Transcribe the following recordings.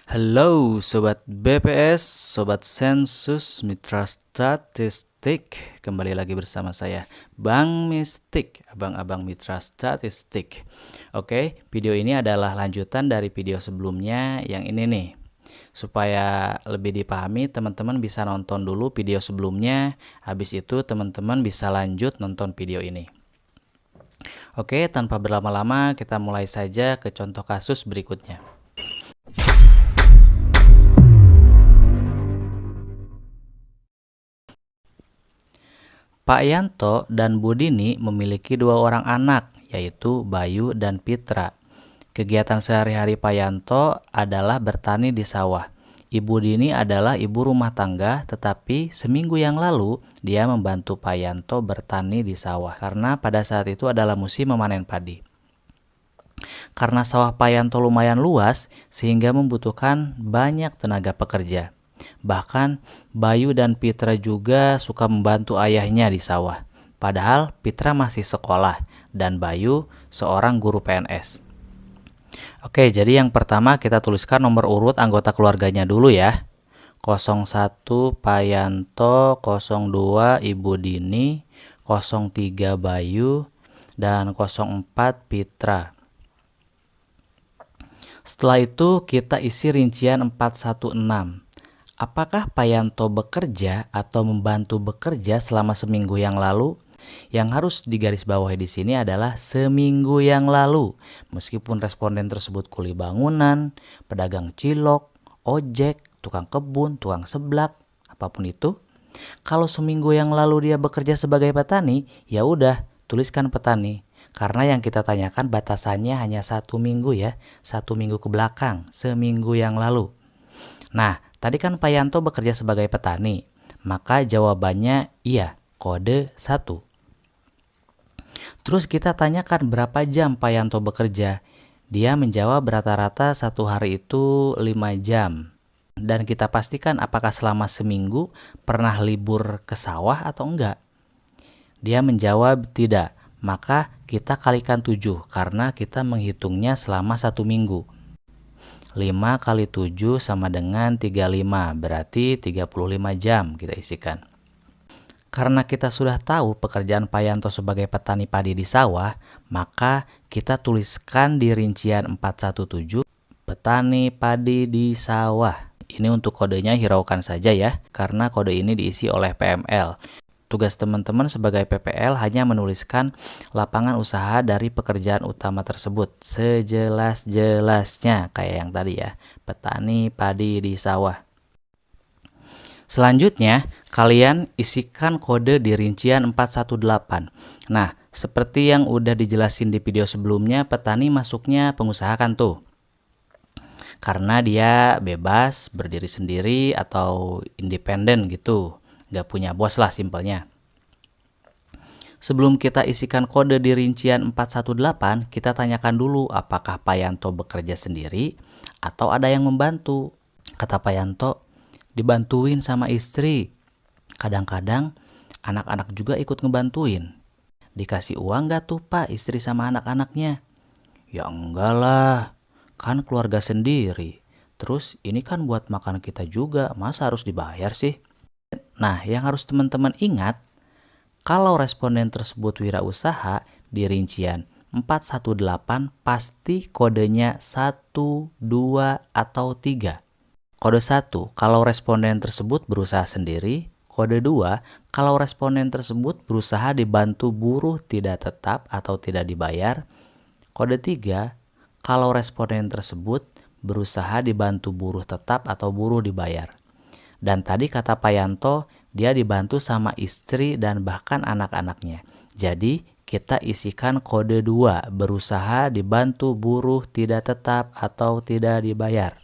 Halo Sobat BPS, Sobat Sensus, Mitra Statistik. Kembali lagi bersama saya, Bang Mistik, abang-abang Mitra Statistik. Oke, video ini adalah lanjutan dari video sebelumnya yang ini nih. Supaya lebih dipahami, teman-teman bisa nonton dulu video sebelumnya. Habis itu teman-teman bisa lanjut nonton video ini. Oke, tanpa berlama-lama kita mulai saja ke contoh kasus berikutnya. Pak Yanto dan Bu Dini memiliki dua orang anak, yaitu Bayu dan Pitra. Kegiatan sehari-hari Pak Yanto adalah bertani di sawah. Ibu Dini adalah ibu rumah tangga, tetapi seminggu yang lalu dia membantu Pak Yanto bertani di sawah karena pada saat itu adalah musim memanen padi. Karena sawah Pak Yanto lumayan luas, sehingga membutuhkan banyak tenaga pekerja. Bahkan Bayu dan Pitra juga suka membantu ayahnya di sawah. Padahal Pitra masih sekolah dan Bayu seorang guru PNS. Oke, jadi yang pertama kita tuliskan nomor urut anggota keluarganya dulu ya. 01 Pak Yanto, 02 Ibu Dini, 03 Bayu, dan 04 Pitra. Setelah itu kita isi rincian 416. Apakah Pak Yanto bekerja atau membantu bekerja selama seminggu yang lalu? Yang harus digarisbawahi di sini adalah seminggu yang lalu. Meskipun responden tersebut kuli bangunan, pedagang cilok, ojek, tukang kebun, tukang seblak, apapun itu. Kalau seminggu yang lalu dia bekerja sebagai petani, ya udah tuliskan petani. Karena yang kita tanyakan batasannya hanya 1 minggu ya, 1 minggu ke belakang, seminggu yang lalu. Nah, tadi kan Pak Yanto bekerja sebagai petani, maka jawabannya iya, kode 1. Terus kita tanyakan berapa jam Pak Yanto bekerja. Dia menjawab rata-rata satu hari itu 5 jam. Dan kita pastikan apakah selama seminggu pernah libur ke sawah atau enggak. Dia menjawab tidak, maka kita kalikan 7 karena kita menghitungnya selama 1 minggu. 5 kali 7 sama dengan 35, berarti 35 jam kita isikan. Karena kita sudah tahu pekerjaan Pak Yanto sebagai petani padi di sawah, maka kita tuliskan di rincian 417, petani padi di sawah. Ini untuk kodenya hiraukan saja ya, karena kode ini diisi oleh PML. Tugas teman-teman sebagai PPL hanya menuliskan lapangan usaha dari pekerjaan utama tersebut sejelas-jelasnya kayak yang tadi ya, petani padi di sawah. Selanjutnya, kalian isikan kode di rincian 418. Nah, seperti yang udah dijelasin di video sebelumnya, petani masuknya pengusaha kan tuh. Karena dia bebas, berdiri sendiri atau independen gitu. Gak punya bos lah simpelnya. Sebelum kita isikan kode di rincian 418, kita tanyakan dulu apakah Pak Yanto bekerja sendiri atau ada yang membantu. Kata Pak Yanto, dibantuin sama istri. Kadang-kadang anak-anak juga ikut ngebantuin. Dikasih uang gak tuh Pak istri sama anak-anaknya? Ya enggak lah, kan keluarga sendiri. Terus ini kan buat makan kita juga, masa harus dibayar sih? Nah, yang harus teman-teman ingat, kalau responden tersebut wirausaha di rincian 418 pasti kodenya 1, 2, atau 3. Kode 1 kalau responden tersebut berusaha sendiri. Kode 2 kalau responden tersebut berusaha dibantu buruh tidak tetap atau tidak dibayar. Kode 3 kalau responden tersebut berusaha dibantu buruh tetap atau buruh dibayar. Dan tadi kata Pak Yanto, dia dibantu sama istri dan bahkan anak-anaknya. Jadi kita isikan kode 2, berusaha dibantu buruh tidak tetap atau tidak dibayar.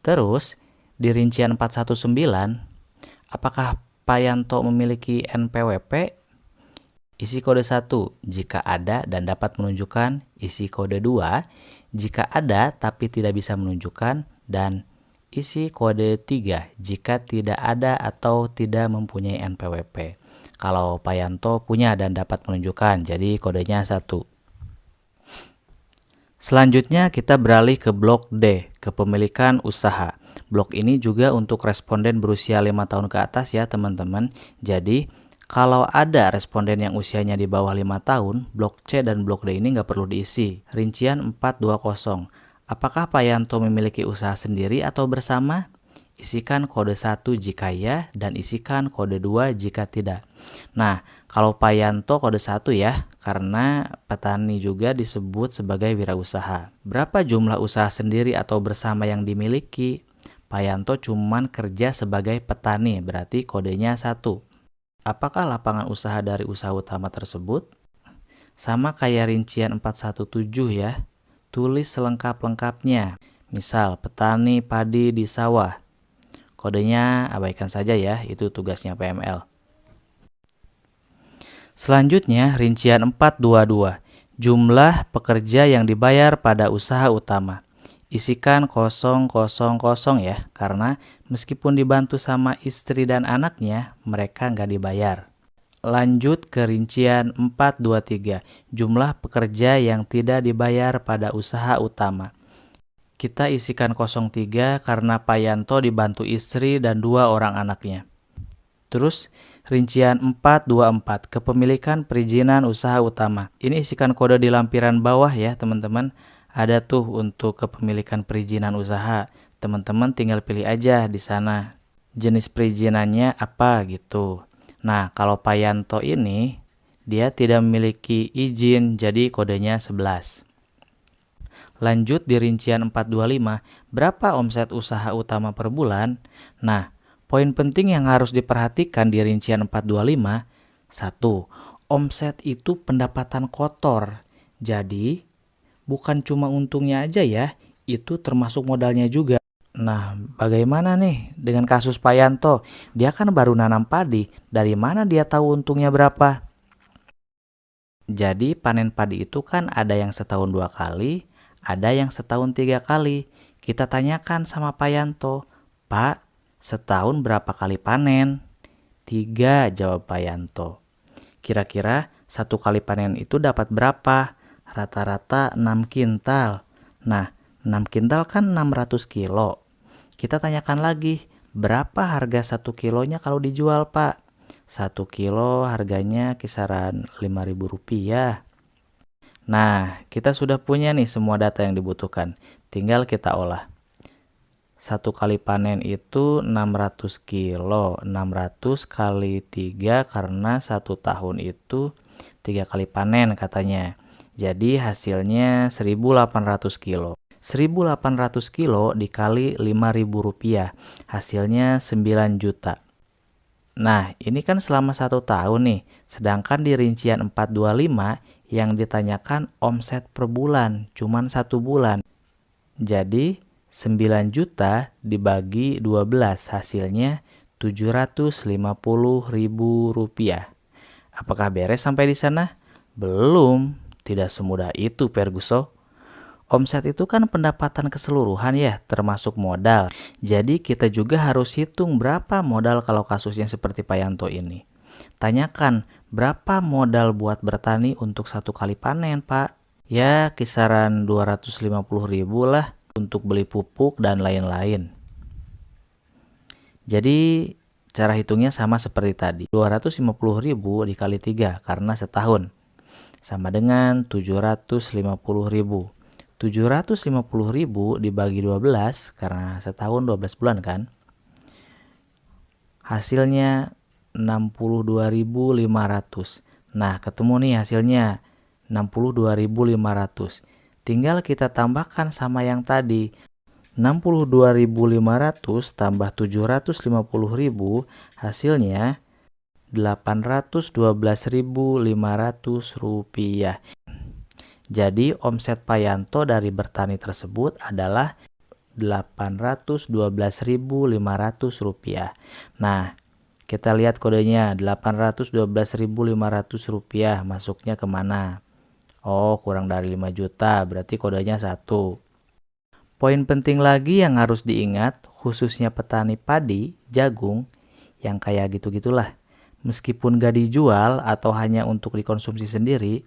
Terus di rincian 419, apakah Pak Yanto memiliki NPWP? Isi kode 1 jika ada dan dapat menunjukkan, isi kode 2 jika ada tapi tidak bisa menunjukkan, dan isi kode 3 jika tidak ada atau tidak mempunyai NPWP. Kalau Pak Yanto punya dan dapat menunjukkan, jadi kodenya 1. Selanjutnya kita beralih ke blok D, kepemilikan usaha. Blok ini juga untuk responden berusia 5 tahun ke atas ya teman-teman. Jadi kalau ada responden yang usianya di bawah 5 tahun, blok C dan blok D ini nggak perlu diisi. Rincian 420. Apakah Pak Yanto memiliki usaha sendiri atau bersama? Isikan kode 1 jika ya dan isikan kode 2 jika tidak. Nah, kalau Pak Yanto kode 1 ya, karena petani juga disebut sebagai wirausaha. Berapa jumlah usaha sendiri atau bersama yang dimiliki? Pak Yanto cuman kerja sebagai petani, berarti kodenya 1. Apakah lapangan usaha dari usaha utama tersebut? Sama kayak rincian 417 ya. Tulis selengkap-lengkapnya. Misal, petani padi di sawah. Kodenya abaikan saja ya, itu tugasnya PML. Selanjutnya, rincian 422. Jumlah pekerja yang dibayar pada usaha utama. Isikan 000 ya, karena meskipun dibantu sama istri dan anaknya, mereka nggak dibayar. Lanjut ke rincian 423. Jumlah pekerja yang tidak dibayar pada usaha utama. Kita isikan 03 karena Pak Yanto dibantu istri dan 2 orang anaknya. Terus rincian 424, kepemilikan perizinan usaha utama. Ini isikan kode di lampiran bawah ya teman-teman. Ada tuh untuk kepemilikan perizinan usaha. Teman-teman tinggal pilih aja di sana jenis perizinannya apa gitu. Nah, kalau Pak Yanto ini dia tidak memiliki izin, jadi kodenya 11. Lanjut di rincian 425, berapa omset usaha utama per bulan? Nah, poin penting yang harus diperhatikan di rincian 425, 1. Omset itu pendapatan kotor. Jadi, bukan cuma untungnya aja ya, itu termasuk modalnya juga. Nah, bagaimana nih dengan kasus Pak Yanto? Dia kan baru nanam padi, dari mana dia tahu untungnya berapa? Jadi panen padi itu kan ada yang setahun 2 kali, ada yang setahun 3 kali. Kita tanyakan sama Pak Yanto, Pak, setahun berapa kali panen? 3, jawab Pak Yanto. Kira-kira 1 kali panen itu dapat berapa? Rata-rata 6 kintal. Nah, 6 kintal kan 600 kilo. Kita tanyakan lagi, berapa harga 1 kilonya kalau dijual Pak? 1 kilo harganya kisaran Rp5.000. Nah, kita sudah punya nih semua data yang dibutuhkan. Tinggal kita olah. 1 kali panen itu 600 kilo. 600 kali 3 karena 1 tahun itu 3 kali panen katanya. Jadi hasilnya 1.800 kilo. 1.800 kilo dikali Rp5.000, hasilnya 9 juta. Nah, ini kan selama 1 tahun nih, sedangkan di rincian 425 yang ditanyakan omset per bulan, cuman 1 bulan. Jadi, 9 juta dibagi 12, hasilnya Rp750.000. Apakah beres sampai di sana? Belum, tidak semudah itu Ferguson. Omset itu kan pendapatan keseluruhan ya, termasuk modal. Jadi kita juga harus hitung berapa modal kalau kasusnya seperti Pak Yanto ini. Tanyakan, berapa modal buat bertani untuk 1 kali panen, Pak? Ya, kisaran 250.000 lah untuk beli pupuk dan lain-lain. Jadi cara hitungnya sama seperti tadi. 250.000 dikali 3 karena setahun. Sama dengan 750.000. 750.000 dibagi 12 karena setahun 12 bulan kan. Hasilnya 62.500. Nah, ketemu nih hasilnya 62.500. Tinggal kita tambahkan sama yang tadi. 62.500 tambah 750.000 hasilnya 812.500 rupiah. Jadi omset Pak Yanto dari bertani tersebut adalah 812.500 rupiah. Nah, kita lihat kodenya 812.500 rupiah masuknya kemana? Oh, kurang dari 5 juta, berarti kodenya 1. Poin penting lagi yang harus diingat, khususnya petani padi, jagung, yang kayak gitu-gitulah. Meskipun gak dijual atau hanya untuk dikonsumsi sendiri,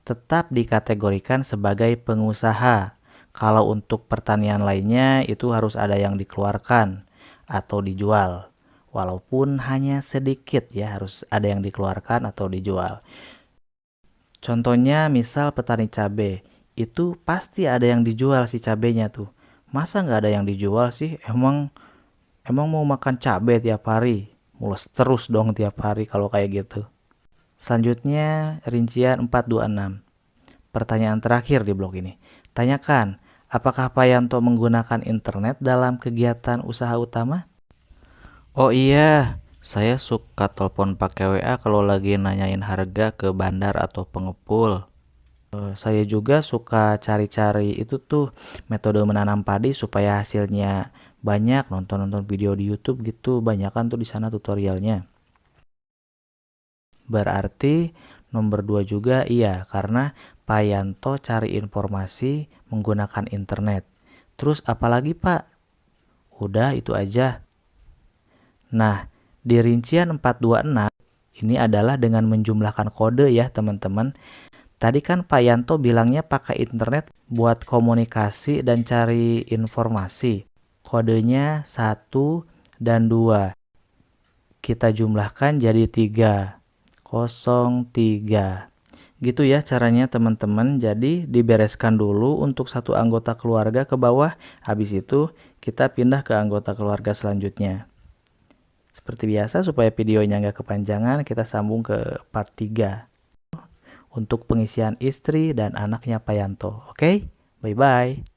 tetap dikategorikan sebagai pengusaha. Kalau untuk pertanian lainnya itu harus ada yang dikeluarkan atau dijual. Walaupun hanya sedikit ya, harus ada yang dikeluarkan atau dijual. Contohnya misal petani cabai, itu pasti ada yang dijual si cabenya tuh. Masa nggak ada yang dijual sih? Emang mau makan cabai tiap hari? Mules terus dong tiap hari kalau kayak gitu. Selanjutnya rincian 426. Pertanyaan terakhir di blog ini. Tanyakan, apakah Pak Yanto menggunakan internet dalam kegiatan usaha utama? Oh iya, saya suka telepon pakai WA kalau lagi nanyain harga ke bandar atau pengepul. Saya juga suka cari-cari itu tuh metode menanam padi supaya hasilnya banyak, nonton-nonton video di YouTube gitu, banyak kan tuh di sana tutorialnya. Berarti nomor 2 juga iya, karena Pak Yanto cari informasi menggunakan internet. Terus apalagi Pak? Udah itu aja. Nah, di rincian 426 ini adalah dengan menjumlahkan kode ya teman-teman. Tadi kan Pak Yanto bilangnya pakai internet buat komunikasi dan cari informasi. Kodenya 1 dan 2. Kita jumlahkan jadi 3. 03. Gitu ya caranya teman-teman. Jadi dibereskan dulu untuk satu anggota keluarga ke bawah. Habis itu kita pindah ke anggota keluarga selanjutnya. Seperti biasa supaya videonya nggak kepanjangan, kita sambung ke part 3 untuk pengisian istri dan anaknya Pak Yanto. Oke? Bye-bye.